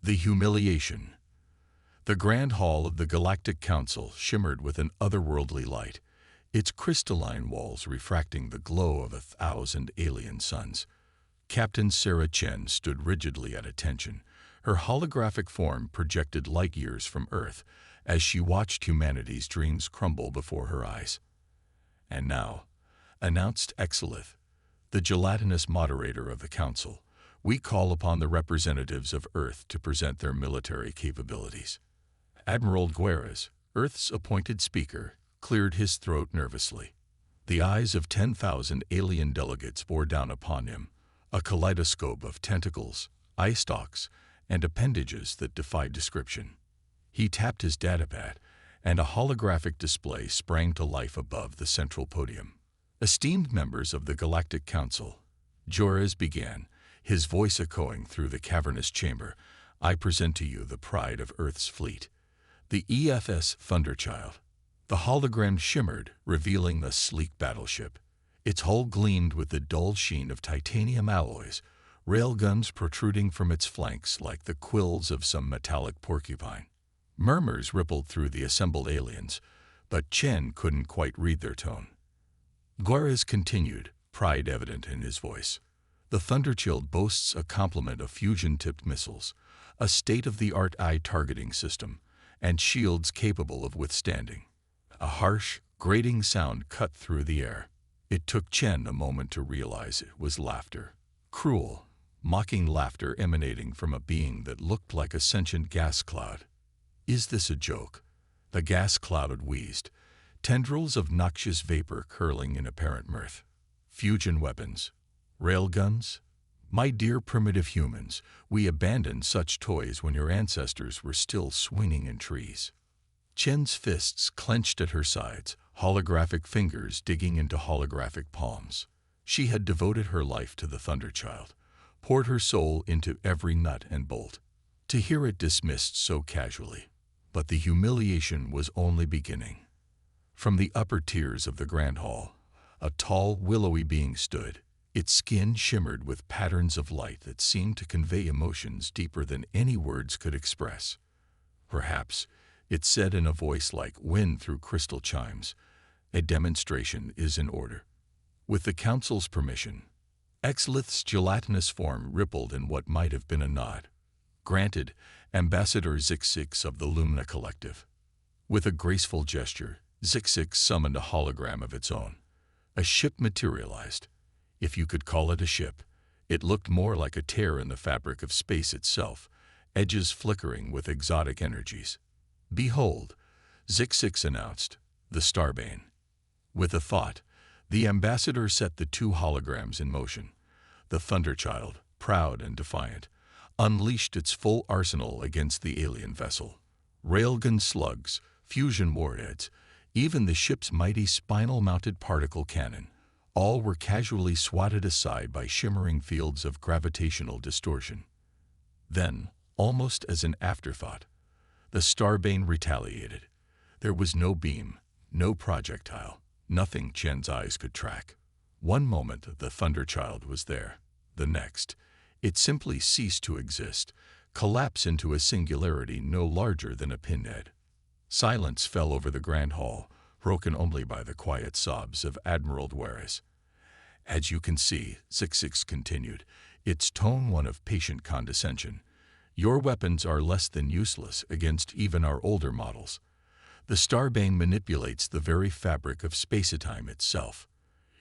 The humiliation. The Grand Hall of the Galactic Council shimmered with an otherworldly light, its crystalline walls refracting the glow of 1,000 alien suns. Captain Sarah Chen stood rigidly at attention, her holographic form projected light years from Earth as she watched humanity's dreams crumble before her eyes. "And now," announced Exilith, the gelatinous moderator of the council, "we call upon the representatives of Earth to present their military capabilities." Admiral Guerres, Earth's appointed speaker, cleared his throat nervously. The eyes of 10,000 alien delegates bore down upon him, a kaleidoscope of tentacles, eye stalks, and appendages that defied description. He tapped his datapad, and a holographic display sprang to life above the central podium. "Esteemed members of the Galactic Council," Juarez began, his voice echoing through the cavernous chamber, "I present to you the pride of Earth's fleet, the EFS Thunderchild." The hologram shimmered, revealing the sleek battleship. Its hull gleamed with the dull sheen of titanium alloys, railguns protruding from its flanks like the quills of some metallic porcupine. Murmurs rippled through the assembled aliens, but Chen couldn't quite read their tone. Guerres continued, pride evident in his voice. "The Thunderchild boasts a complement of fusion-tipped missiles, a state-of-the-art eye targeting system, and shields capable of withstanding." A harsh, grating sound cut through the air. It took Chen a moment to realize it was laughter. Cruel, mocking laughter emanating from a being that looked like a sentient gas cloud. "Is this a joke?" The gas cloud wheezed, tendrils of noxious vapor curling in apparent mirth. "Fusion weapons? Railguns? My dear primitive humans, we abandoned such toys when your ancestors were still swinging in trees." Chen's fists clenched at her sides, holographic fingers digging into holographic palms. She had devoted her life to the Thunderchild, poured her soul into every nut and bolt. To hear it dismissed so casually. But the humiliation was only beginning. From the upper tiers of the Grand Hall, a tall, willowy being stood. Its skin shimmered with patterns of light that seemed to convey emotions deeper than any words could express. Perhaps, it said in a voice like wind through crystal chimes, "A demonstration is in order." With the Council's permission, Exilith's gelatinous form rippled in what might have been a nod. "Granted, Ambassador Zixix of the Lumina Collective." With a graceful gesture, Zixix summoned a hologram of its own. A ship materialized. If you could call it a ship, it looked more like a tear in the fabric of space itself, edges flickering with exotic energies. "Behold," Zixix announced, "the Starbane." With a thought, the ambassador set the two holograms in motion. The Thunderchild, proud and defiant, unleashed its full arsenal against the alien vessel. Railgun slugs, fusion warheads, even the ship's mighty spinal-mounted particle cannon, all were casually swatted aside by shimmering fields of gravitational distortion. Then, almost as an afterthought, the Starbane retaliated. There was no beam, no projectile, nothing Chen's eyes could track. One moment the Thunderchild was there. The next, it simply ceased to exist, collapsed into a singularity no larger than a pinhead. Silence fell over the Grand Hall, broken only by the quiet sobs of Admiral Guerres. "As you can see," Zixix continued, its tone one of patient condescension, "your weapons are less than useless against even our older models. The Starbane manipulates the very fabric of space-time itself.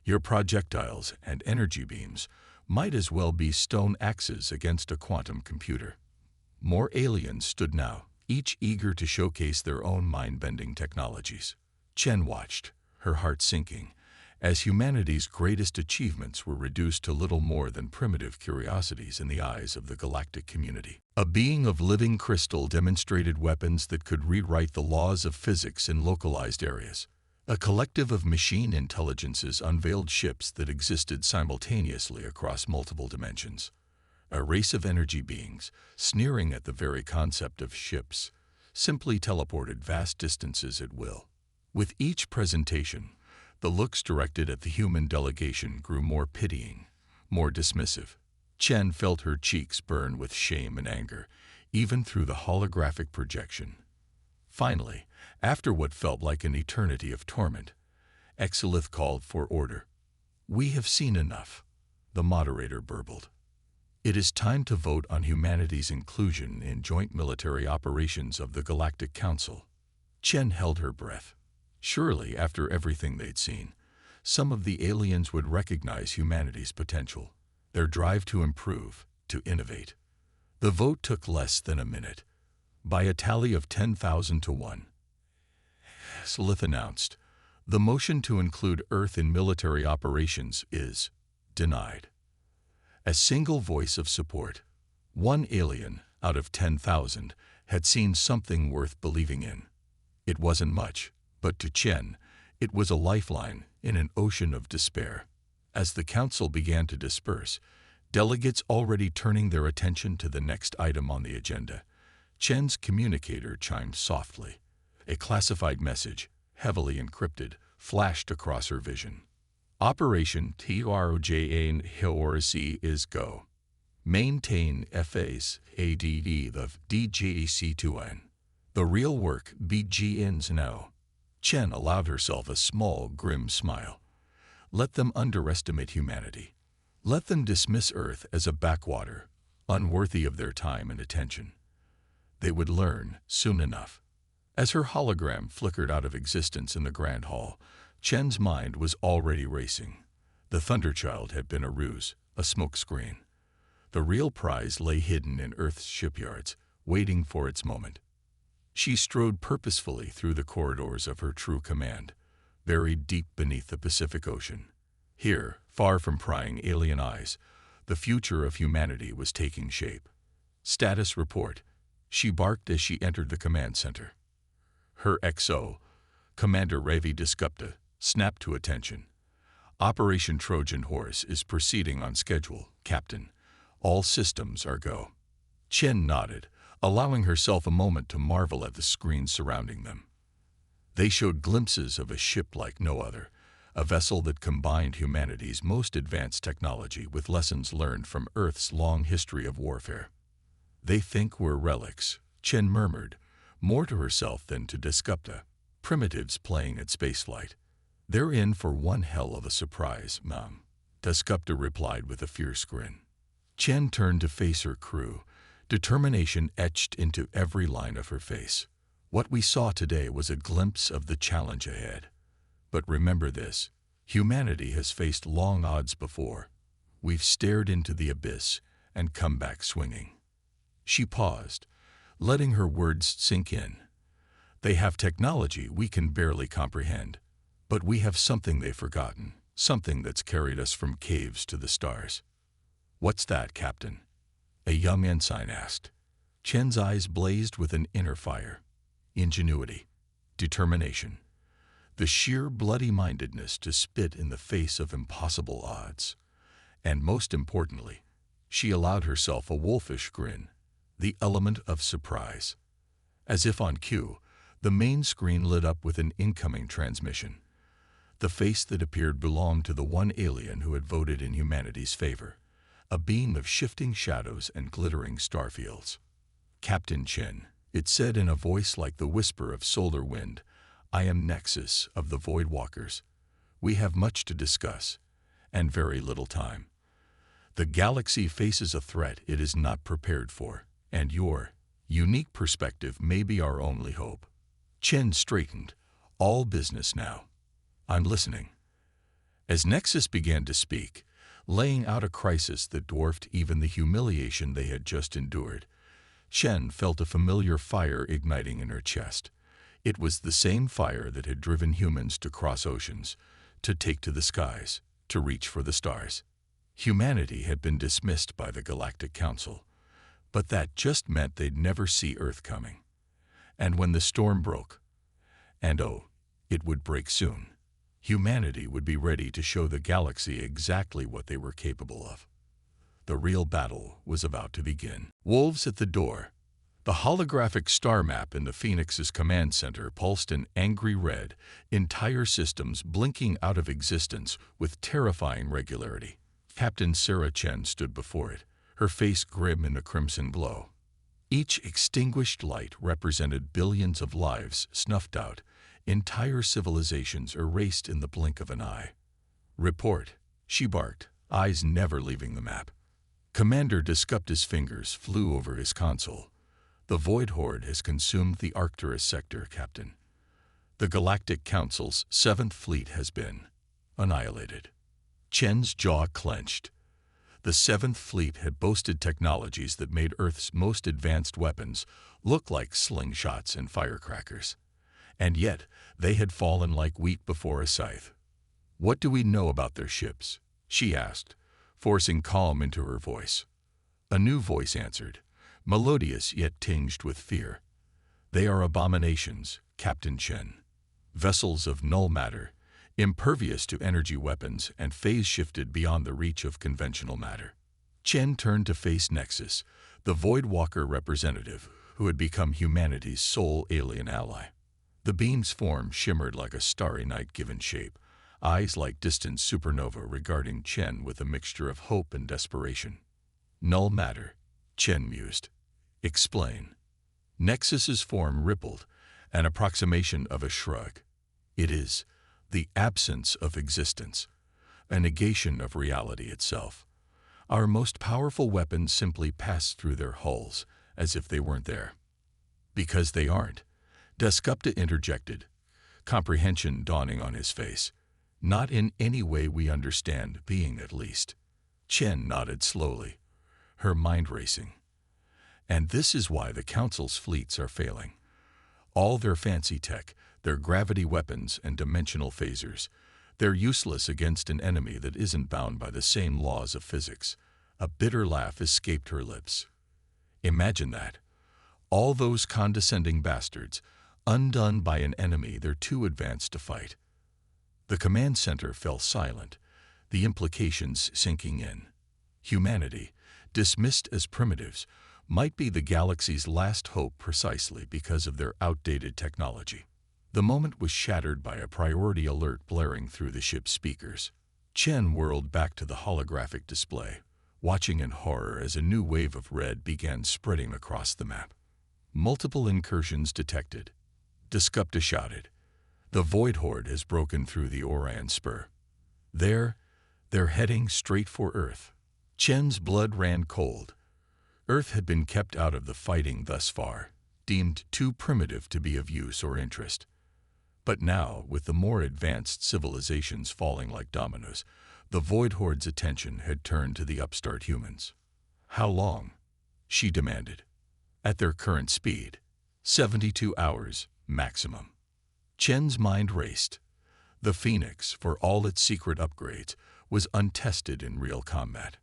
Your projectiles and energy beams might as well be stone axes against a quantum computer." More aliens stood now, each eager to showcase their own mind-bending technologies. Chen watched, her heart sinking, as humanity's greatest achievements were reduced to little more than primitive curiosities in the eyes of the galactic community. A being of living crystal demonstrated weapons that could rewrite the laws of physics in localized areas. A collective of machine intelligences unveiled ships that existed simultaneously across multiple dimensions. A race of energy beings, sneering at the very concept of ships, simply teleported vast distances at will. With each presentation, the looks directed at the human delegation grew more pitying, more dismissive. Chen felt her cheeks burn with shame and anger, even through the holographic projection. Finally, after what felt like an eternity of torment, Exilith called for order. "We have seen enough," the moderator burbled. "It is time to vote on humanity's inclusion in joint military operations of the Galactic Council." Chen held her breath. Surely, after everything they'd seen, some of the aliens would recognize humanity's potential, their drive to improve, to innovate. The vote took less than a minute. By a tally of 10,000 to 1. Exilith announced, "The motion to include Earth in military operations is denied." A single voice of support. One alien, out of 10,000, had seen something worth believing in. It wasn't much, but to Chen, it was a lifeline in an ocean of despair. As the council began to disperse, delegates already turning their attention to the next item on the agenda, Chen's communicator chimed softly. A classified message, heavily encrypted, flashed across her vision. "Operation TROJAN is go. Maintain FAs ADD the DJAC2N. The real work begins now." Chen allowed herself a small, grim smile. Let them underestimate humanity. Let them dismiss Earth as a backwater, unworthy of their time and attention. They would learn soon enough. As her hologram flickered out of existence in the Grand Hall, Chen's mind was already racing. The Thunderchild had been a ruse, a smokescreen. The real prize lay hidden in Earth's shipyards, waiting for its moment. She strode purposefully through the corridors of her true command, buried deep beneath the Pacific Ocean. Here, far from prying alien eyes, the future of humanity was taking shape. "Status report," she barked as she entered the command center. Her XO, Commander Ravi Disgupta, snapped to attention. "Operation Trojan Horse is proceeding on schedule, Captain. All systems are go." Chen nodded, allowing herself a moment to marvel at the screens surrounding them. They showed glimpses of a ship like no other, a vessel that combined humanity's most advanced technology with lessons learned from Earth's long history of warfare. "They think we're relics," Chen murmured, more to herself than to Disgupta. "Primitives playing at spaceflight. They're in for one hell of a surprise, Mom," Disgupta replied with a fierce grin. Chen turned to face her crew, determination etched into every line of her face. What we saw today was a glimpse of the challenge ahead. But remember this, humanity has faced long odds before. We've stared into the abyss and come back swinging. She paused, letting her words sink in. They have technology we can barely comprehend, but we have something they've forgotten, something that's carried us from caves to the stars. "What's that, Captain?" a young ensign asked. Chen's eyes blazed with an inner fire. Ingenuity, determination, the sheer bloody-mindedness to spit in the face of impossible odds. And most importantly, she allowed herself a wolfish grin, the element of surprise. As if on cue, the main screen lit up with an incoming transmission. The face that appeared belonged to the one alien who had voted in humanity's favor, a beam of shifting shadows and glittering starfields. "Captain Chen," it said in a voice like the whisper of solar wind, "I am Nexus of the Voidwalkers. We have much to discuss, and very little time. The galaxy faces a threat it is not prepared for, and your unique perspective may be our only hope." Chen straightened. "All business now. I'm listening." As Nexus began to speak, laying out a crisis that dwarfed even the humiliation they had just endured, Chen felt a familiar fire igniting in her chest. It was the same fire that had driven humans to cross oceans, to take to the skies, to reach for the stars. Humanity had been dismissed by the Galactic Council, but that just meant they'd never see Earth coming. And when the storm broke, and oh, it would break soon, humanity would be ready to show the galaxy exactly what they were capable of. The real battle was about to begin. Wolves at the door. The holographic star map in the Phoenix's command center pulsed an angry red, entire systems blinking out of existence with terrifying regularity. Captain Sarah Chen stood before it, her face grim in the crimson glow. Each extinguished light represented billions of lives snuffed out, entire civilizations erased in the blink of an eye. "Report," she barked, eyes never leaving the map. Commander Descupta's fingers flew over his console. "The Void Horde has consumed the Arcturus sector, Captain. The Galactic Council's 7th Fleet has been annihilated." Chen's jaw clenched. The 7th Fleet had boasted technologies that made Earth's most advanced weapons look like slingshots and firecrackers. And yet, they had fallen like wheat before a scythe. "What do we know about their ships?" she asked, forcing calm into her voice. A new voice answered, melodious yet tinged with fear. "They are abominations, Captain Chen. Vessels of null matter, impervious to energy weapons and phase-shifted beyond the reach of conventional matter." Chen turned to face Nexus, the Voidwalker representative who had become humanity's sole alien ally. The beam's form shimmered like a starry night given shape, eyes like distant supernova regarding Chen with a mixture of hope and desperation. "Null matter," Chen mused. "Explain." Nexus's form rippled, an approximation of a shrug. "It is the absence of existence, a negation of reality itself. Our most powerful weapons simply pass through their hulls as if they weren't there." "Because they aren't," Descupta interjected, comprehension dawning on his face. "Not in any way we understand being, at least." Chen nodded slowly, her mind racing. "And this is why the Council's fleets are failing. All their fancy tech, their gravity weapons and dimensional phasers, they're useless against an enemy that isn't bound by the same laws of physics." A bitter laugh escaped her lips. "Imagine that. All those condescending bastards, undone by an enemy they're too advanced to fight." The command center fell silent, the implications sinking in. Humanity, dismissed as primitives, might be the galaxy's last hope precisely because of their outdated technology. The moment was shattered by a priority alert blaring through the ship's speakers. Chen whirled back to the holographic display, watching in horror as a new wave of red began spreading across the map. "Multiple incursions detected," Descupta shouted. "The Void Horde has broken through the Orion Spur. They're heading straight for Earth." Chen's blood ran cold. Earth had been kept out of the fighting thus far, deemed too primitive to be of use or interest. But now, with the more advanced civilizations falling like dominoes, the Void Horde's attention had turned to the upstart humans. "How long?" she demanded. "At their current speed, 72 hours maximum." Chen's mind raced. The Phoenix, for all its secret upgrades, was untested in real combat.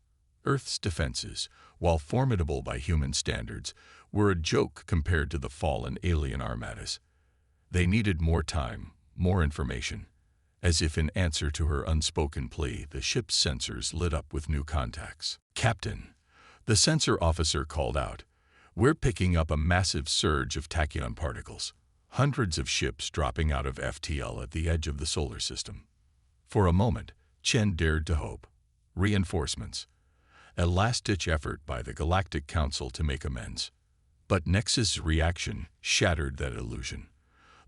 Earth's defenses, while formidable by human standards, were a joke compared to the fallen alien armadas. They needed more time, more information. As if in answer to her unspoken plea, the ship's sensors lit up with new contacts. "Captain," the sensor officer called out, "we're picking up a massive surge of tachyon particles. Hundreds of ships dropping out of FTL at the edge of the solar system." For a moment, Chen dared to hope. Reinforcements. A last-ditch effort by the Galactic Council to make amends. But Nexus' reaction shattered that illusion.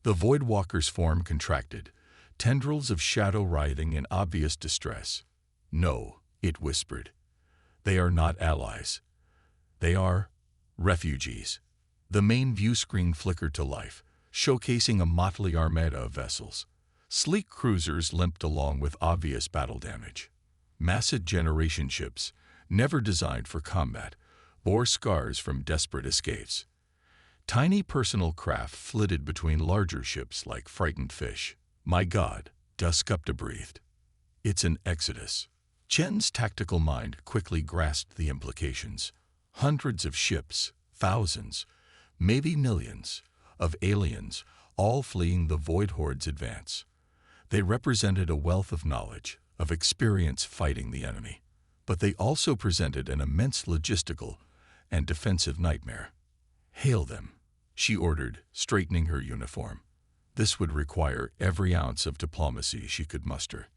The Voidwalker's form contracted, tendrils of shadow writhing in obvious distress. "No," it whispered. "They are not allies. They are refugees." The main view screen flickered to life, showcasing a motley armada of vessels. Sleek cruisers limped along with obvious battle damage. Massive generation ships, never designed for combat, bore scars from desperate escapes. Tiny personal craft flitted between larger ships like frightened fish. "My God," Descupta breathed. "It's an exodus." Chen's tactical mind quickly grasped the implications. Hundreds of ships, thousands, maybe millions, of aliens, all fleeing the Void Horde's advance. They represented a wealth of knowledge, of experience fighting the enemy. But they also presented an immense logistical and defensive nightmare. "Hail them," she ordered, straightening her uniform. This would require every ounce of diplomacy she could muster.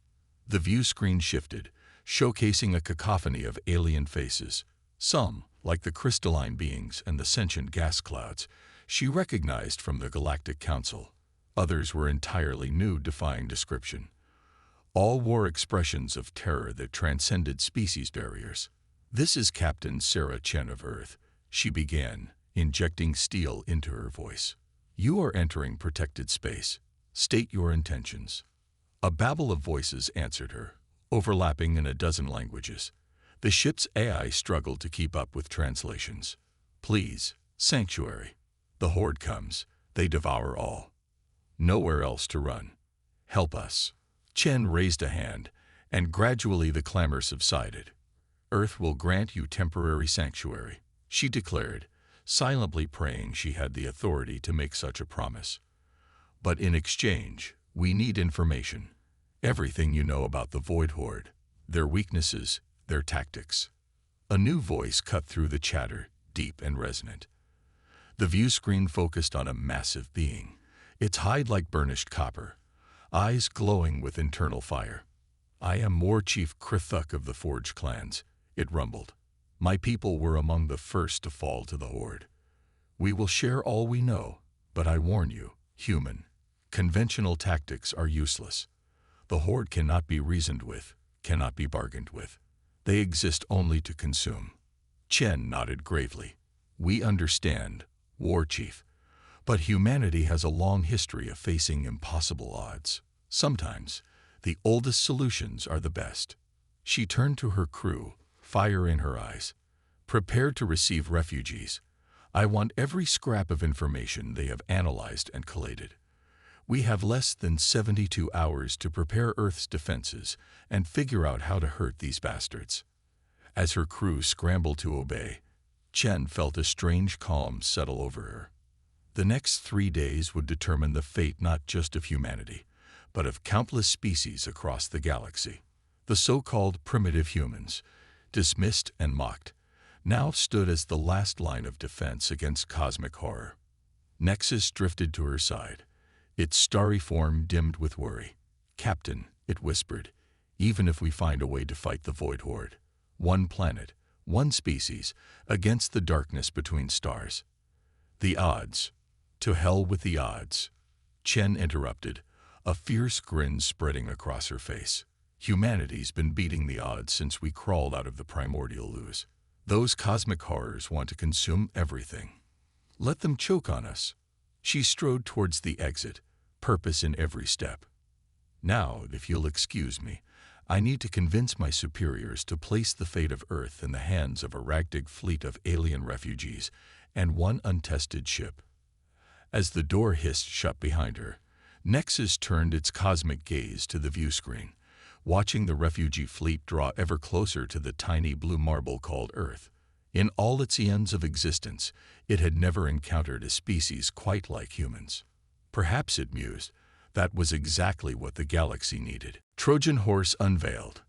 The view screen shifted, showcasing a cacophony of alien faces, some like the crystalline beings and the sentient gas clouds, she recognized from the Galactic Council. Others were entirely new, defying description. All wore expressions of terror that transcended species barriers. "This is Captain Sarah Chen of Earth," she began, injecting steel into her voice. "You are entering protected space. State your intentions." A babble of voices answered her, overlapping in a dozen languages. The ship's AI struggled to keep up with translations. "Please, sanctuary. The horde comes. They devour all. Nowhere else to run. Help us." Chen raised a hand, and gradually the clamor subsided. "Earth will grant you temporary sanctuary," she declared, silently praying she had the authority to make such a promise. "But in exchange, we need information. Everything you know about the Void Horde, their weaknesses, their tactics." A new voice cut through the chatter, deep and resonant. The view screen focused on a massive being, its hide like burnished copper, eyes glowing with internal fire. "I am War Chief Krithuk of the Forge clans," it rumbled. "My people were among the first to fall to the Horde. We will share all we know, but I warn you, human, conventional tactics are useless. The Horde cannot be reasoned with, cannot be bargained with. They exist only to consume." Chen nodded gravely. "We understand, War Chief, but humanity has a long history of facing impossible odds. Sometimes, the oldest solutions are the best." She turned to her crew, fire in her eyes. "Prepare to receive refugees. I want every scrap of information they have analyzed and collated. We have less than 72 hours to prepare Earth's defenses and figure out how to hurt these bastards." As her crew scrambled to obey, Chen felt a strange calm settle over her. The next 3 days would determine the fate not just of humanity, but of countless species across the galaxy. The so-called primitive humans, dismissed and mocked, now stood as the last line of defense against cosmic horror. Nexus drifted to her side, its starry form dimmed with worry. "Captain," it whispered, "even if we find a way to fight the Void Horde, one planet, one species, against the darkness between stars. The odds. To hell with the odds." Chen interrupted, a fierce grin spreading across her face. "Humanity's been beating the odds since we crawled out of the primordial ooze. Those cosmic horrors want to consume everything. Let them choke on us." She strode towards the exit, purpose in every step. "Now, if you'll excuse me, I need to convince my superiors to place the fate of Earth in the hands of a ragtag fleet of alien refugees and one untested ship." As the door hissed shut behind her, Nexus turned its cosmic gaze to the view screen, watching the refugee fleet draw ever closer to the tiny blue marble called Earth. In all its eons of existence, it had never encountered a species quite like humans. Perhaps, it mused, that was exactly what the galaxy needed. Trojan Horse unveiled.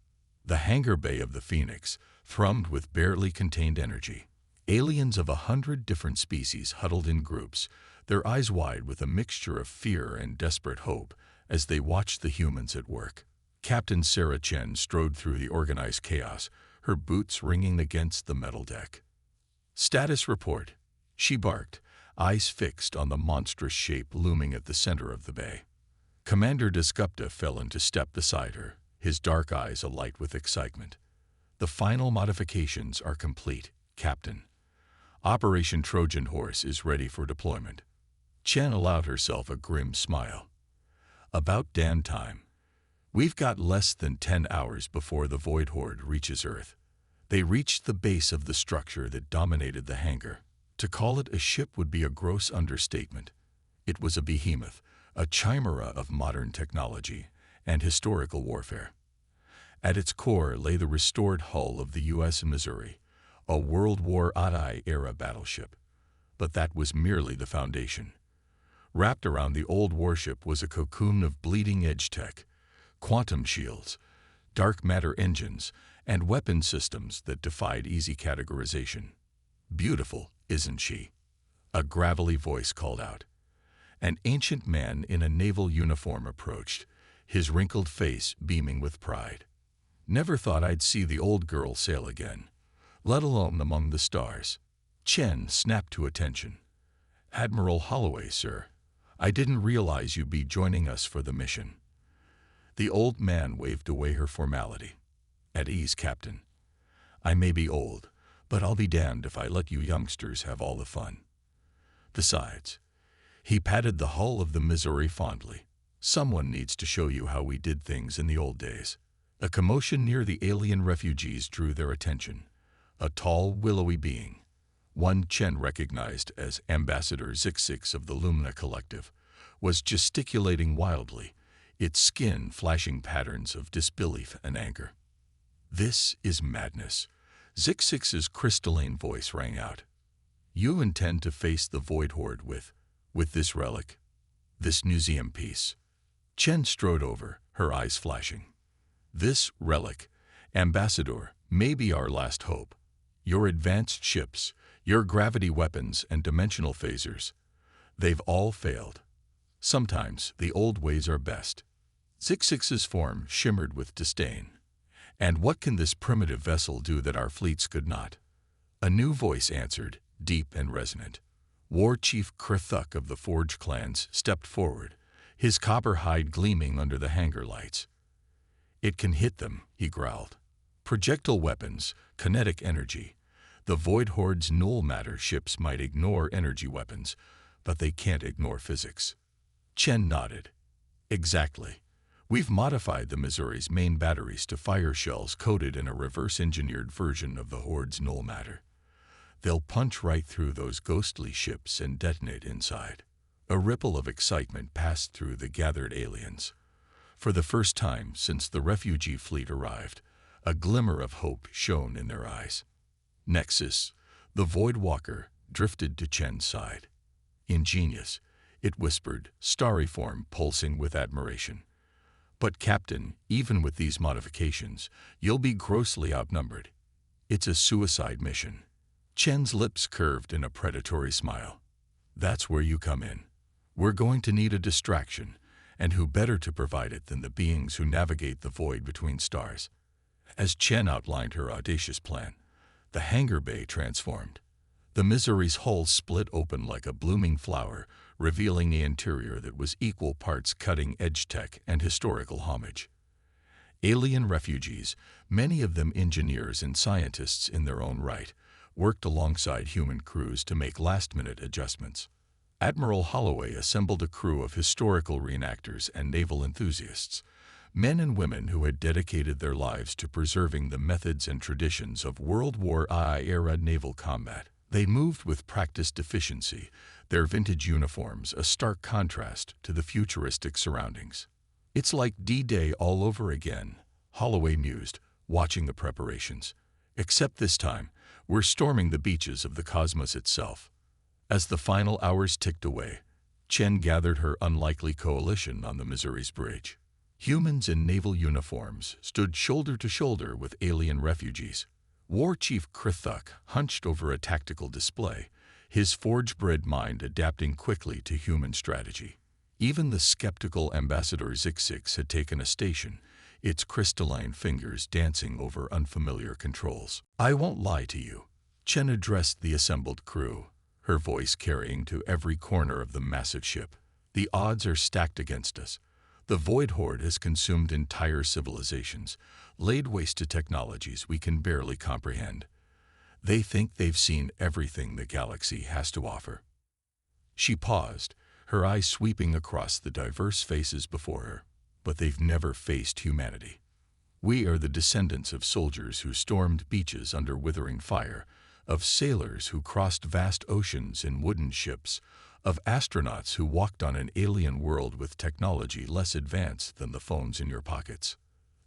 The hangar bay of the Phoenix thrummed with barely contained energy. Aliens of 100 different species huddled in groups, their eyes wide with a mixture of fear and desperate hope as they watched the humans at work. Captain Sarah Chen strode through the organized chaos, her boots ringing against the metal deck. "Status report," she barked, eyes fixed on the monstrous shape looming at the center of the bay. Commander Desgupta fell into step beside her, his dark eyes alight with excitement. "The final modifications are complete, Captain. Operation Trojan Horse is ready for deployment." Chen allowed herself a grim smile. "About damn time. We've got less than 10 hours before the Void Horde reaches Earth." They reached the base of the structure that dominated the hangar. To call it a ship would be a gross understatement. It was a behemoth, a chimera of modern technology and historical warfare. At its core lay the restored hull of the U.S. Missouri, a World War II-era battleship. But that was merely the foundation. Wrapped around the old warship was a cocoon of bleeding-edge tech, quantum shields, dark matter engines, and weapon systems that defied easy categorization. "Beautiful, isn't she?" a gravelly voice called out. An ancient man in a naval uniform approached, his wrinkled face beaming with pride. "Never thought I'd see the old girl sail again. let alone among the stars. Chen snapped to attention. Admiral Holloway, sir. I didn't realize you'd be joining us for the mission. The old man waved away her formality. At ease, Captain. I may be old, but I'll be damned if I let you youngsters have all the fun. Besides, he patted the hull of the Missouri fondly. Someone needs to show you how we did things in the old days. A commotion near the alien refugees drew their attention. A tall, willowy being, one Chen recognized as Ambassador Zixix of the Lumina Collective, was gesticulating wildly, its skin flashing patterns of disbelief and anger. This is madness. Zixix's crystalline voice rang out. You intend to face the Void Horde with this relic, this museum piece. Chen strode over, her eyes flashing. This relic, Ambassador, may be our last hope. Your advanced ships, your gravity weapons and dimensional phasers, they've all failed. Sometimes the old ways are best. Zixix's form shimmered with disdain. And what can this primitive vessel do that our fleets could not? A new voice answered, deep and resonant. War Chief Krithuk of the Forge clans stepped forward, his copper hide gleaming under the hangar lights. It can hit them, he growled. Projectile weapons, kinetic energy. The Void Horde's null matter ships might ignore energy weapons, but they can't ignore physics. Chen nodded. Exactly. We've modified the Missouri's main batteries to fire shells coated in a reverse-engineered version of the Horde's null matter. They'll punch right through those ghostly ships and detonate inside. A ripple of excitement passed through the gathered aliens. For the first time since the refugee fleet arrived, a glimmer of hope shone in their eyes. Nexus, the Void Walker, drifted to Chen's side. Ingenious, it whispered, starry form pulsing with admiration. But Captain, even with these modifications, you'll be grossly outnumbered. It's a suicide mission. Chen's lips curved in a predatory smile. That's where you come in. We're going to need a distraction, and who better to provide it than the beings who navigate the void between stars? As Chen outlined her audacious plan, the hangar bay transformed. The Missouri's hull split open like a blooming flower, revealing the interior that was equal parts cutting-edge tech and historical homage. Alien refugees, many of them engineers and scientists in their own right, worked alongside human crews to make last-minute adjustments. Admiral Holloway assembled a crew of historical reenactors and naval enthusiasts, men and women who had dedicated their lives to preserving the methods and traditions of World War I-era naval combat. They moved with practiced efficiency, their vintage uniforms a stark contrast to the futuristic surroundings. It's like D-Day all over again, Holloway mused, watching the preparations. Except this time, we're storming the beaches of the cosmos itself. As the final hours ticked away, Chen gathered her unlikely coalition on the Missouri's bridge. Humans in naval uniforms stood shoulder to shoulder with alien refugees. War Chief Krithuk hunched over a tactical display, his forge-bred mind adapting quickly to human strategy. Even the skeptical Ambassador Zixix had taken a station, its crystalline fingers dancing over unfamiliar controls. I won't lie to you. Chen addressed the assembled crew, her voice carrying to every corner of the massive ship. The odds are stacked against us. The Void Horde has consumed entire civilizations, laid waste to technologies we can barely comprehend. They think they've seen everything the galaxy has to offer. She paused, her eyes sweeping across the diverse faces before her. But they've never faced humanity. We are the descendants of soldiers who stormed beaches under withering fire, of sailors who crossed vast oceans in wooden ships, of astronauts who walked on an alien world with technology less advanced than the phones in your pockets.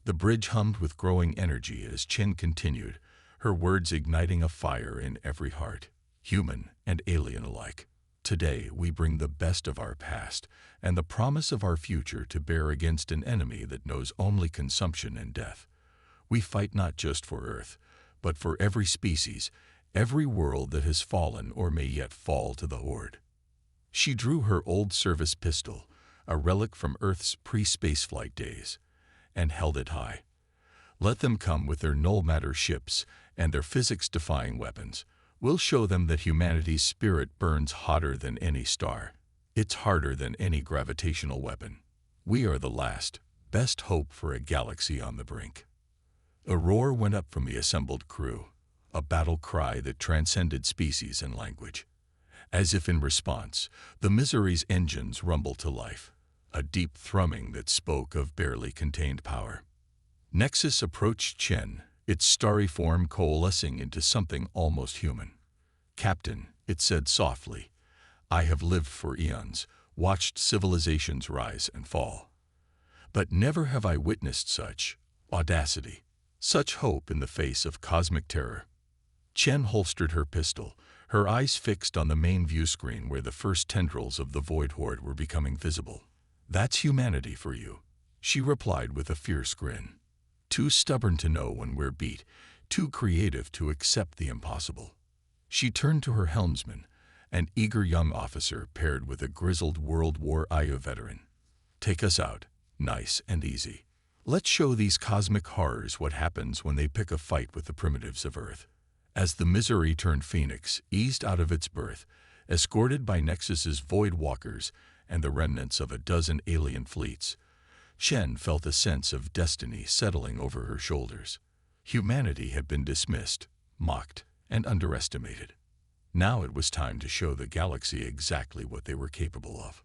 The bridge hummed with growing energy as Chen continued, her words igniting a fire in every heart, human and alien alike. Today we bring the best of our past and the promise of our future to bear against an enemy that knows only consumption and death. We fight not just for Earth, but for every species, every world that has fallen or may yet fall to the Horde. She drew her old service pistol, a relic from Earth's pre-spaceflight days, and held it high. Let them come with their null-matter ships and their physics-defying weapons. We'll show them that humanity's spirit burns hotter than any star. It's harder than any gravitational weapon. We are the last, best hope for a galaxy on the brink." A roar went up from the assembled crew, a battle cry that transcended species and language. As if in response, the Misery's engines rumbled to life, a deep thrumming that spoke of barely contained power. Nexus approached Chen, its starry form coalescing into something almost human. "Captain," it said softly, "I have lived for eons, watched civilizations rise and fall. But never have I witnessed such audacity, such hope in the face of cosmic terror." Chen holstered her pistol, her eyes fixed on the main view screen where the first tendrils of the Void Horde were becoming visible. "That's humanity for you," she replied with a fierce grin. "Too stubborn to know when we're beat, too creative to accept the impossible." She turned to her helmsman, an eager young officer paired with a grizzled World War II veteran. "Take us out, nice and easy. Let's show these cosmic horrors what happens when they pick a fight with the primitives of Earth." As the Misery turned Phoenix eased out of its berth, escorted by Nexus's Void Walkers and the remnants of a dozen alien fleets, Chen felt a sense of destiny settling over her shoulders. Humanity had been dismissed, mocked, and underestimated. Now it was time to show the galaxy exactly what they were capable of.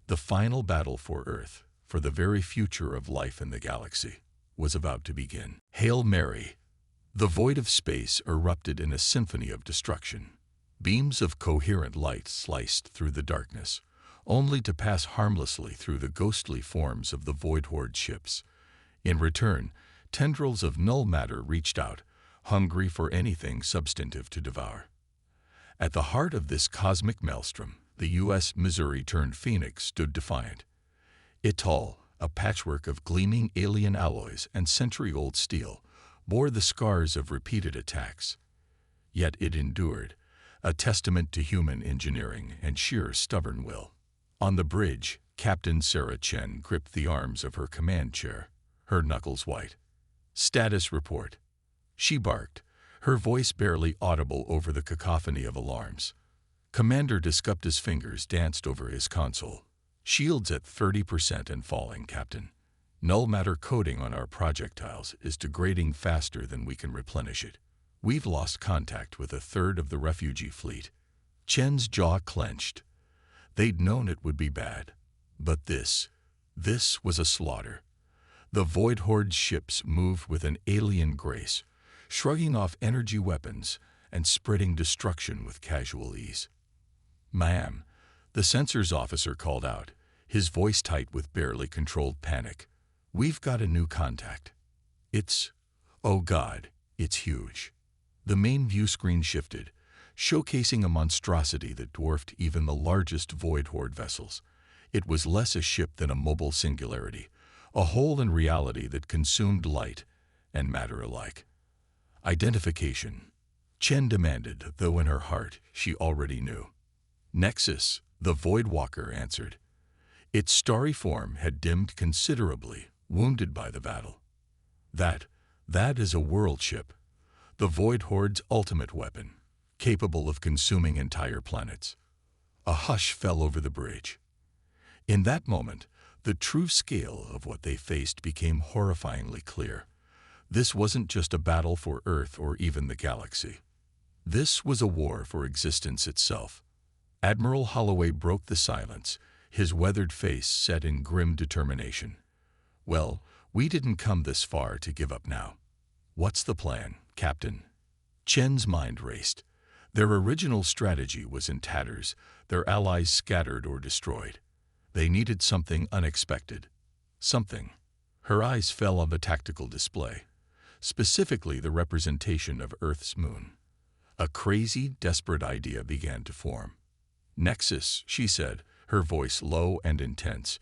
The final battle for Earth, for the very future of life in the galaxy, was about to begin. Hail Mary! The void of space erupted in a symphony of destruction. Beams of coherent light sliced through the darkness, only to pass harmlessly through the ghostly forms of the Void Horde ships. In return, tendrils of null matter reached out, hungry for anything substantive to devour. At the heart of this cosmic maelstrom, the U.S. Missouri turned Phoenix stood defiant. It tall, a patchwork of gleaming alien alloys and century-old steel, bore the scars of repeated attacks. Yet it endured, a testament to human engineering and sheer stubborn will. On the bridge, Captain Sarah Chen gripped the arms of her command chair, her knuckles white. "Status report." She barked, her voice barely audible over the cacophony of alarms. Commander Discupta's fingers danced over his console. "Shields at 30% and falling, Captain. Null matter coating on our projectiles is degrading faster than we can replenish it. We've lost contact with a third of the refugee fleet." Chen's jaw clenched. They'd known it would be bad. But this was a slaughter. The Void Horde ships moved with an alien grace, shrugging off energy weapons and spreading destruction with casual ease. "Ma'am," the sensors officer called out, his voice tight with barely controlled panic. "We've got a new contact. Oh God, it's huge." The main view screen shifted, showcasing a monstrosity that dwarfed even the largest Void Horde vessels. It was less a ship than a mobile singularity, a hole in reality that consumed light and matter alike. "Identification," Chen demanded, though in her heart she already knew. "Nexus," the Void Walker answered. Its starry form had dimmed considerably, wounded by the battle. That is a world ship, the Void Horde's ultimate weapon, capable of consuming entire planets." A hush fell over the bridge. In that moment, the true scale of what they faced became horrifyingly clear. This wasn't just a battle for Earth or even the galaxy. This was a war for existence itself. Admiral Holloway broke the silence, his weathered face set in grim determination. "Well, we didn't come this far to give up now. What's the plan, Captain?" Chen's mind raced. Their original strategy was in tatters, their allies scattered or destroyed. They needed something unexpected. Something. Her eyes fell on the tactical display, specifically the representation of Earth's moon. A crazy, desperate idea began to form. "Nexus," she said, her voice low and intense,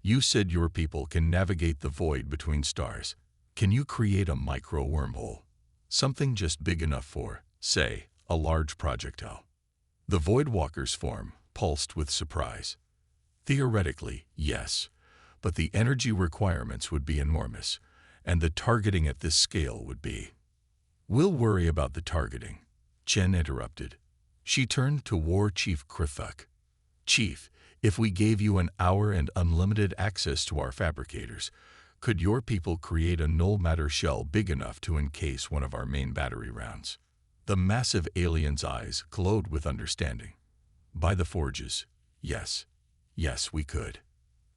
"you said your people can navigate the void between stars. Can you create a micro-wormhole? Something just big enough for, say, a large projectile?" The Void Walker's form pulsed with surprise. "Theoretically, yes, but the energy requirements would be enormous, and the targeting at this scale would be. "We'll worry about the targeting," Chen interrupted. She turned to War Chief Krithuk. "Chief, if we gave you an hour and unlimited access to our fabricators, could your people create a null matter shell big enough to encase one of our main battery rounds?" The massive alien's eyes glowed with understanding. "By the forges, yes. Yes, we could."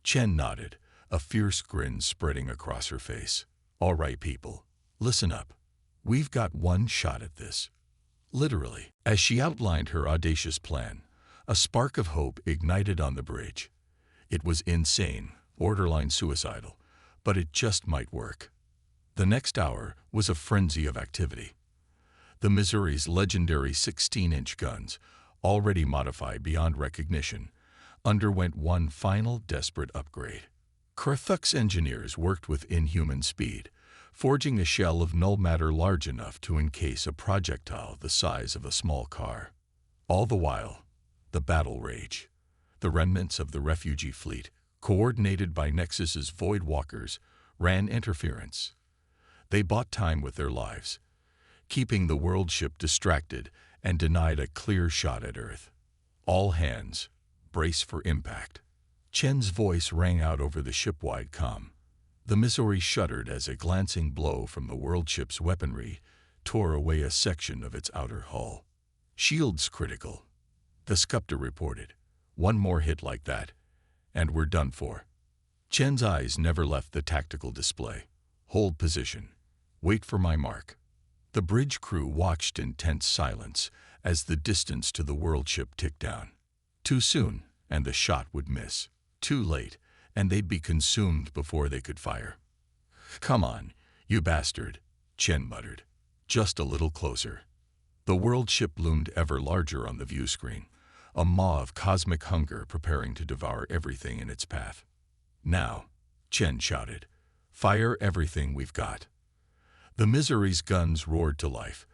Chen nodded, a fierce grin spreading across her face. "All right, people, listen up. We've got one shot at this." Literally, as she outlined her audacious plan, a spark of hope ignited on the bridge. It was insane, borderline suicidal, but it just might work. The next hour was a frenzy of activity. The Missouri's legendary 16-inch guns, already modified beyond recognition, underwent one final desperate upgrade. Krithuk's engineers worked with inhuman speed, forging a shell of null matter large enough to encase a projectile the size of a small car. All the while, the battle rage. The remnants of the refugee fleet, coordinated by Nexus's Void Walkers, ran interference. They bought time with their lives, keeping the world ship distracted and denied a clear shot at Earth. "All hands, brace for impact." Chen's voice rang out over the ship-wide comm. The Missouri shuddered as a glancing blow from the world ship's weaponry tore away a section of its outer hull. "Shields critical," the sculptor reported. "One more hit like that, and we're done for." Chen's eyes never left the tactical display. "Hold position. Wait for my mark." The bridge crew watched in tense silence as the distance to the world ship ticked down. Too soon, and the shot would miss. Too late, and they'd be consumed before they could fire. "Come on, you bastard," Chen muttered. "Just a little closer." The world ship loomed ever larger on the view screen, a maw of cosmic hunger preparing to devour everything in its path. "Now," Chen shouted, "fire everything we've got." The Missouri's guns roared to life,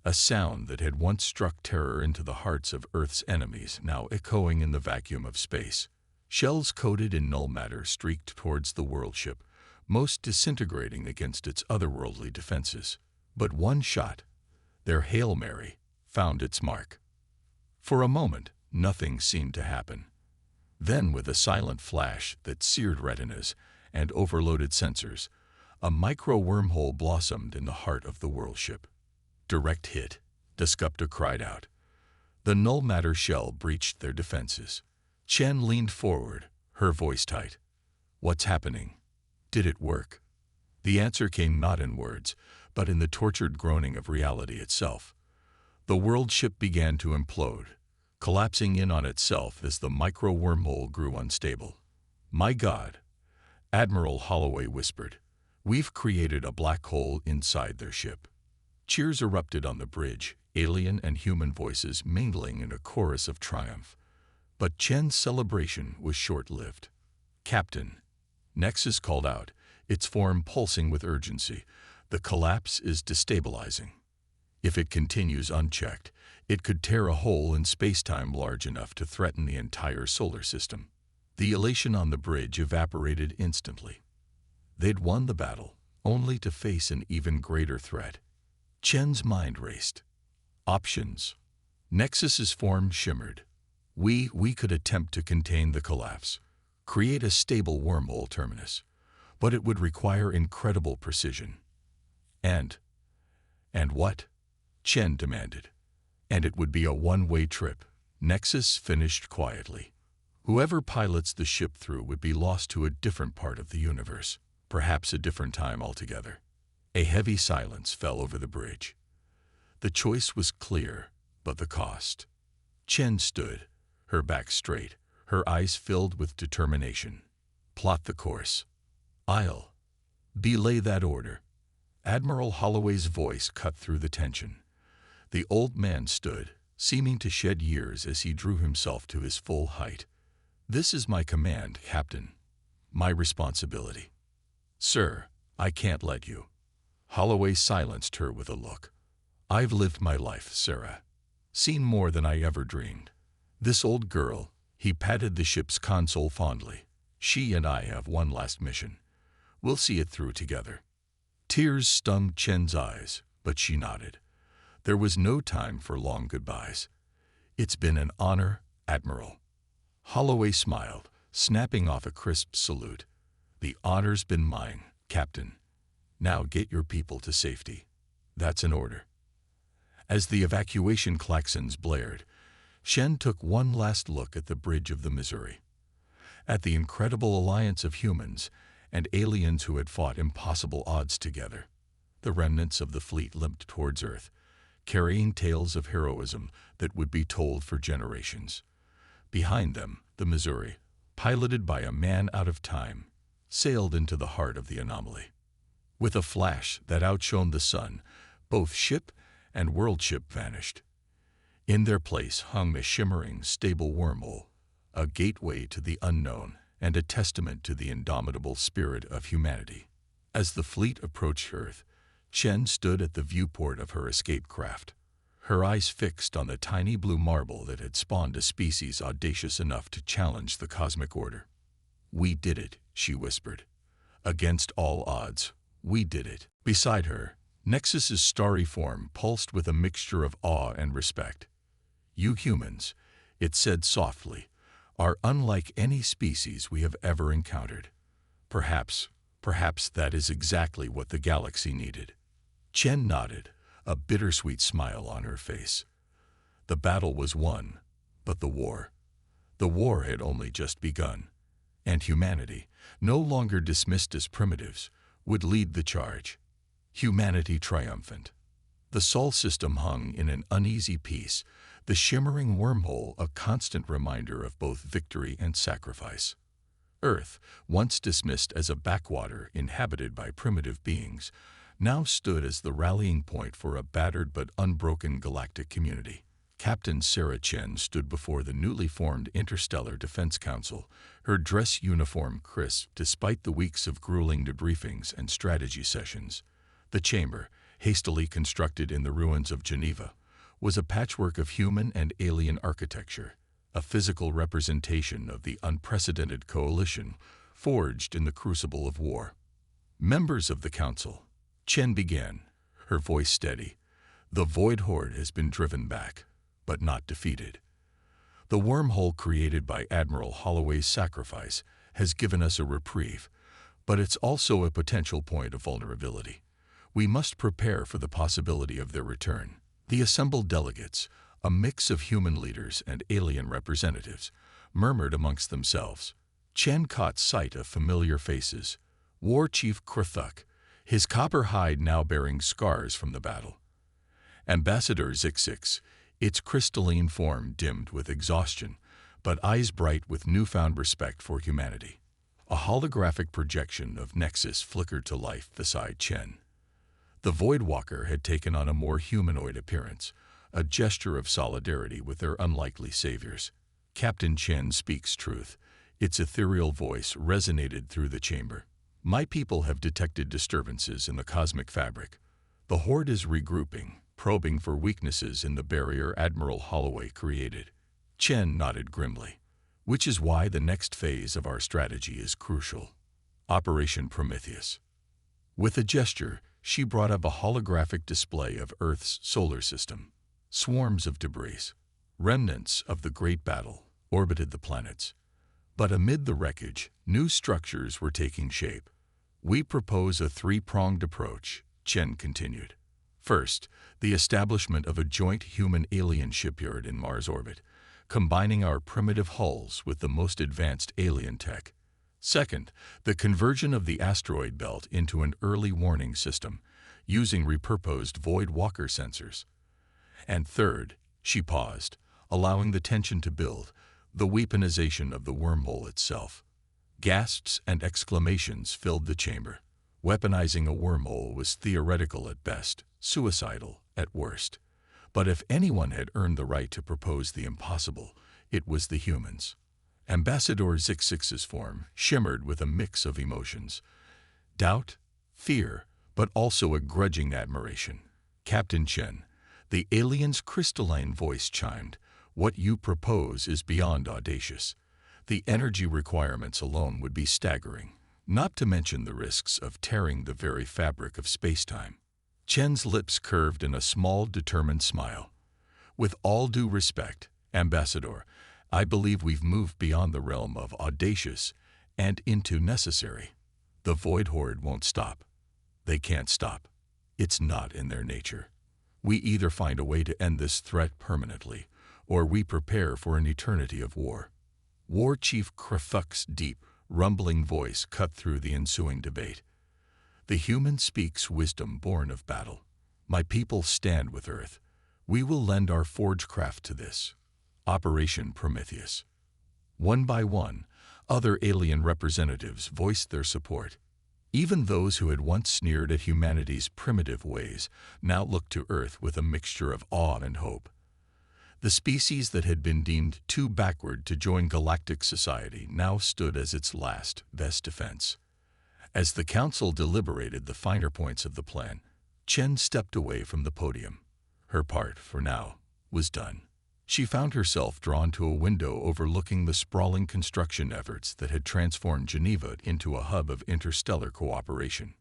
a sound that had once struck terror into the hearts of Earth's enemies now echoing in the vacuum of space. Shells coated in null matter streaked towards the world ship, most disintegrating against its otherworldly defenses. But one shot, their Hail Mary, found its mark. For a moment, nothing seemed to happen. Then, with a silent flash that seared retinas and overloaded sensors, a micro-wormhole blossomed in the heart of the world ship. "Direct hit," Descupta cried out. The null matter shell breached their defenses. Chen leaned forward, her voice tight. "What's happening? Did it work?" The answer came not in words, but in the tortured groaning of reality itself. The world ship began to implode, collapsing in on itself as the micro-wormhole grew unstable. "My God," Admiral Holloway whispered. "We've created a black hole inside their ship." Cheers erupted on the bridge, alien and human voices mingling in a chorus of triumph. But Chen's celebration was short-lived. "Captain," Nexus called out, its form pulsing with urgency, "the collapse is destabilizing. If it continues unchecked, it could tear a hole in space-time large enough to threaten the entire solar system." The elation on the bridge evaporated instantly. They'd won the battle, only to face an even greater threat. Chen's mind raced. Options. Nexus's form shimmered. We could attempt to contain the collapse, create a stable wormhole terminus, but it would require incredible precision. And what? Chen demanded. "And it would be a one-way trip," Nexus finished quietly. "Whoever pilots the ship through would be lost to a different part of the universe, perhaps a different time altogether." A heavy silence fell over the bridge. The choice was clear, but the cost. Chen stood, her back straight, her eyes filled with determination. "Plot the course." "I'll belay that order." Admiral Holloway's voice cut through the tension. The old man stood, seeming to shed years as he drew himself to his full height. "This is my command, Captain. My responsibility." "Sir, I can't let you." Holloway silenced her with a look. "I've lived my life, Sarah. Seen more than I ever dreamed. This old girl," he patted the ship's console fondly, "she and I have one last mission. We'll see it through together." Tears stung Chen's eyes, but she nodded. There was no time for long goodbyes. "It's been an honor, Admiral." Holloway smiled, snapping off a crisp salute. "The honor's been mine, Captain. Now get your people to safety. That's an order." As the evacuation klaxons blared, Chen took one last look at the bridge of the Missouri. At the incredible alliance of humans and aliens who had fought impossible odds together. The remnants of the fleet limped towards Earth, carrying tales of heroism that would be told for generations. Behind them, the Missouri, piloted by a man out of time, sailed into the heart of the anomaly. With a flash that outshone the sun, both ship and world ship vanished. In their place hung a shimmering, stable wormhole, a gateway to the unknown and a testament to the indomitable spirit of humanity. As the fleet approached Earth, Chen stood at the viewport of her escape craft, her eyes fixed on the tiny blue marble that had spawned a species audacious enough to challenge the cosmic order. "We did it," she whispered. "Against all odds, we did it." Beside her, Nexus's starry form pulsed with a mixture of awe and respect. "You humans," it said softly, "are unlike any species we have ever encountered. Perhaps that is exactly what the galaxy needed." Chen nodded, a bittersweet smile on her face. The battle was won, but the war had only just begun. And humanity, no longer dismissed as primitives, would lead the charge. Humanity triumphant. The Sol system hung in an uneasy peace, the shimmering wormhole a constant reminder of both victory and sacrifice. Earth, once dismissed as a backwater inhabited by primitive beings, now stood as the rallying point for a battered but unbroken galactic community. Captain Sarah Chen stood before the newly formed Interstellar Defense Council, her dress uniform crisp despite the weeks of grueling debriefings and strategy sessions. The chamber, hastily constructed in the ruins of Geneva, was a patchwork of human and alien architecture, a physical representation of the unprecedented coalition forged in the crucible of war. "Members of the Council," Chen began, her voice steady, "the Void Horde has been driven back, but not defeated. The wormhole created by Admiral Holloway's sacrifice has given us a reprieve, but it's also a potential point of vulnerability. We must prepare for the possibility of their return." The assembled delegates, a mix of human leaders and alien representatives, murmured amongst themselves. Chen caught sight of familiar faces. War Chief Krthuk, his copper hide now bearing scars from the battle. Ambassador Zixix, its crystalline form dimmed with exhaustion, but eyes bright with newfound respect for humanity. A holographic projection of Nexus flickered to life beside Chen. The Voidwalker had taken on a more humanoid appearance, a gesture of solidarity with their unlikely saviors. "Captain Chen speaks truth." Its ethereal voice resonated through the chamber. "My people have detected disturbances in the cosmic fabric. The Horde is regrouping, probing for weaknesses in the barrier Admiral Holloway created." Chen nodded grimly. "Which is why the next phase of our strategy is crucial. Operation Prometheus." With a gesture, she brought up a holographic display of Earth's solar system. Swarms of debris, remnants of the Great Battle, orbited the planets. But amid the wreckage, new structures were taking shape. "We propose a three-pronged approach," Chen continued. "First, the establishment of a joint human-alien shipyard in Mars orbit, combining our primitive hulls with the most advanced alien tech. Second, the conversion of the asteroid belt into an early warning system, using repurposed Void Walker sensors. And third," she paused, allowing the tension to build, "the weaponization of the wormhole itself." Gasps and exclamations filled the chamber. Weaponizing a wormhole was theoretical at best, suicidal at worst. But if anyone had earned the right to propose the impossible, it was the humans. Ambassador Zixix's form shimmered with a mix of emotions. Doubt, fear, but also a grudging admiration. "Captain Chen," the alien's crystalline voice chimed, "what you propose is beyond audacious. The energy requirements alone would be staggering, not to mention the risks of tearing the very fabric of spacetime. Chen's lips curved in a small, determined smile. With all due respect, Ambassador, I believe we've moved beyond the realm of audacious and into necessary. The Void Horde won't stop. They can't stop. It's not in their nature. We either find a way to end this threat permanently, or we prepare for an eternity of war. War Chief Krafuk's deep, rumbling voice cut through the ensuing debate. The human speaks wisdom born of battle. My people stand with Earth. We will lend our forge craft to this. Operation Prometheus. One by one, other alien representatives voiced their support. Even those who had once sneered at humanity's primitive ways now looked to Earth with a mixture of awe and hope. The species that had been deemed too backward to join galactic society now stood as its last, best defense. As the Council deliberated the finer points of the plan, Chen stepped away from the podium. Her part, for now, was done. She found herself drawn to a window overlooking the sprawling construction efforts that had transformed Geneva into a hub of interstellar cooperation.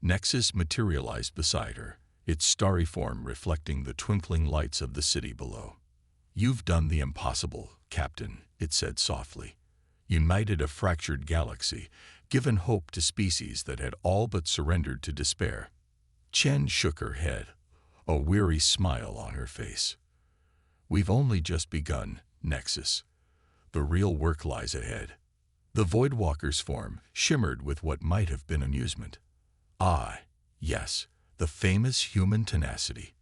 Nexus materialized beside her, its starry form reflecting the twinkling lights of the city below. You've done the impossible, Captain, it said softly. United a fractured galaxy, given hope to species that had all but surrendered to despair. Chen shook her head, a weary smile on her face. We've only just begun, Nexus. The real work lies ahead. The Voidwalker's form shimmered with what might have been amusement. Ah, yes, the famous human tenacity.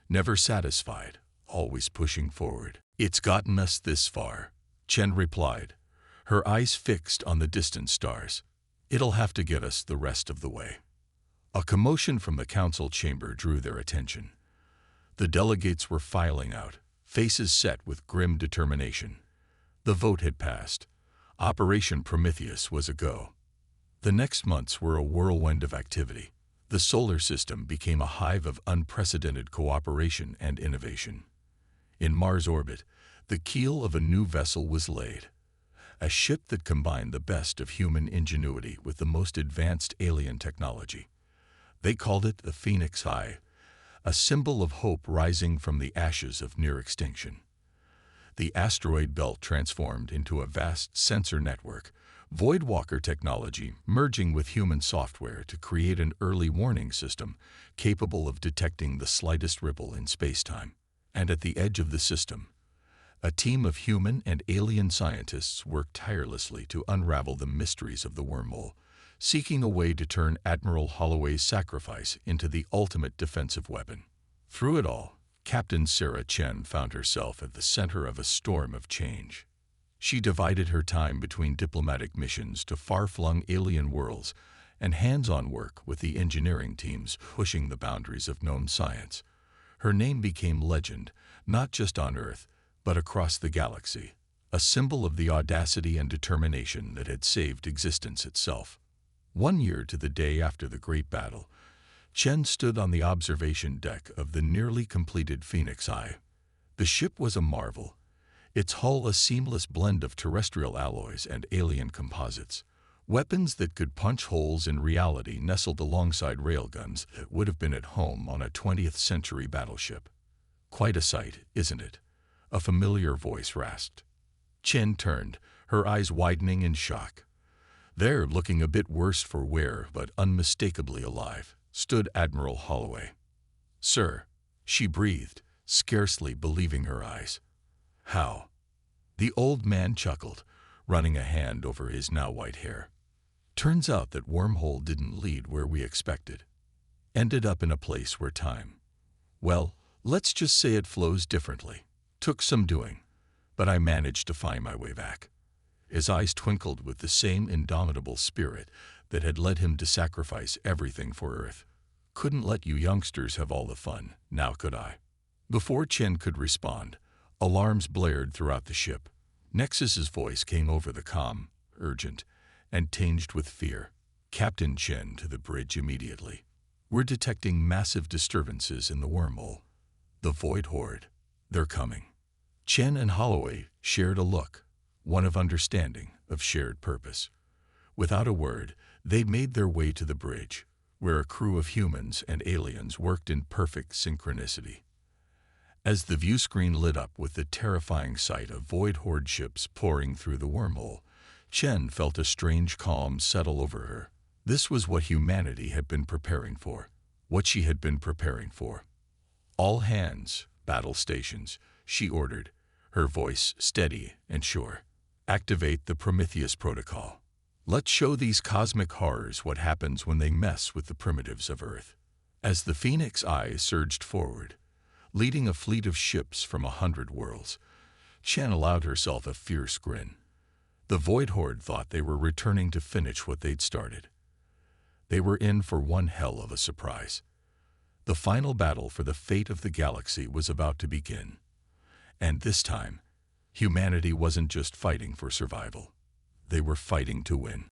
Never satisfied, always pushing forward. It's gotten us this far, Chen replied, her eyes fixed on the distant stars. It'll have to get us the rest of the way. A commotion from the council chamber drew their attention. The delegates were filing out, faces set with grim determination. The vote had passed. Operation Prometheus was a go. The next months were a whirlwind of activity. The solar system became a hive of unprecedented cooperation and innovation. In Mars orbit, the keel of a new vessel was laid. A ship that combined the best of human ingenuity with the most advanced alien technology. They called it the Phoenix Eye, a symbol of hope rising from the ashes of near extinction. The asteroid belt transformed into a vast sensor network, Voidwalker technology merging with human software to create an early warning system capable of detecting the slightest ripple in spacetime. And at the edge of the system, a team of human and alien scientists worked tirelessly to unravel the mysteries of the wormhole, seeking a way to turn Admiral Holloway's sacrifice into the ultimate defensive weapon. Through it all, Captain Sarah Chen found herself at the center of a storm of change. She divided her time between diplomatic missions to far-flung alien worlds and hands-on work with the engineering teams pushing the boundaries of known science. Her name became legend, not just on Earth, but across the galaxy, a symbol of the audacity and determination that had saved existence itself. 1 year to the day after the Great Battle, Chen stood on the observation deck of the nearly completed Phoenix Eye. The ship was a marvel, its hull a seamless blend of terrestrial alloys and alien composites. Weapons that could punch holes in reality nestled alongside railguns that would have been at home on a 20th century battleship. Quite a sight, isn't it? A familiar voice rasped. Chen turned, her eyes widening in shock. There, looking a bit worse for wear but unmistakably alive, stood Admiral Holloway. "Sir," she breathed, scarcely believing her eyes. "How?" The old man chuckled, running a hand over his now white hair. "Turns out that wormhole didn't lead where we expected. Ended up in a place where time, well, let's just say it flows differently. Took some doing, but I managed to find my way back." His eyes twinkled with the same indomitable spirit that had led him to sacrifice everything for Earth. "Couldn't let you youngsters have all the fun, now could I?" Before Chen could respond, alarms blared throughout the ship. Nexus's voice came over the comm, urgent, and tinged with fear. "Captain Chen to the bridge immediately. We're detecting massive disturbances in the wormhole. The Void Horde. They're coming." Chen and Holloway shared a look, one of understanding, of shared purpose. Without a word, they made their way to the bridge, where a crew of humans and aliens worked in perfect synchronicity. As the view screen lit up with the terrifying sight of Void Horde ships pouring through the wormhole, Chen felt a strange calm settle over her. This was what humanity had been preparing for, what she had been preparing for. "All hands, battle stations," she ordered, her voice steady and sure. "Activate the Prometheus Protocol. Let's show these cosmic horrors what happens when they mess with the primitives of Earth." As the Phoenix Eye surged forward, leading a fleet of ships from 100 worlds, Chen allowed herself a fierce grin. The Void Horde thought they were returning to finish what they'd started. They were in for one hell of a surprise. The final battle for the fate of the galaxy was about to begin. And this time, humanity wasn't just fighting for survival. They were fighting to win.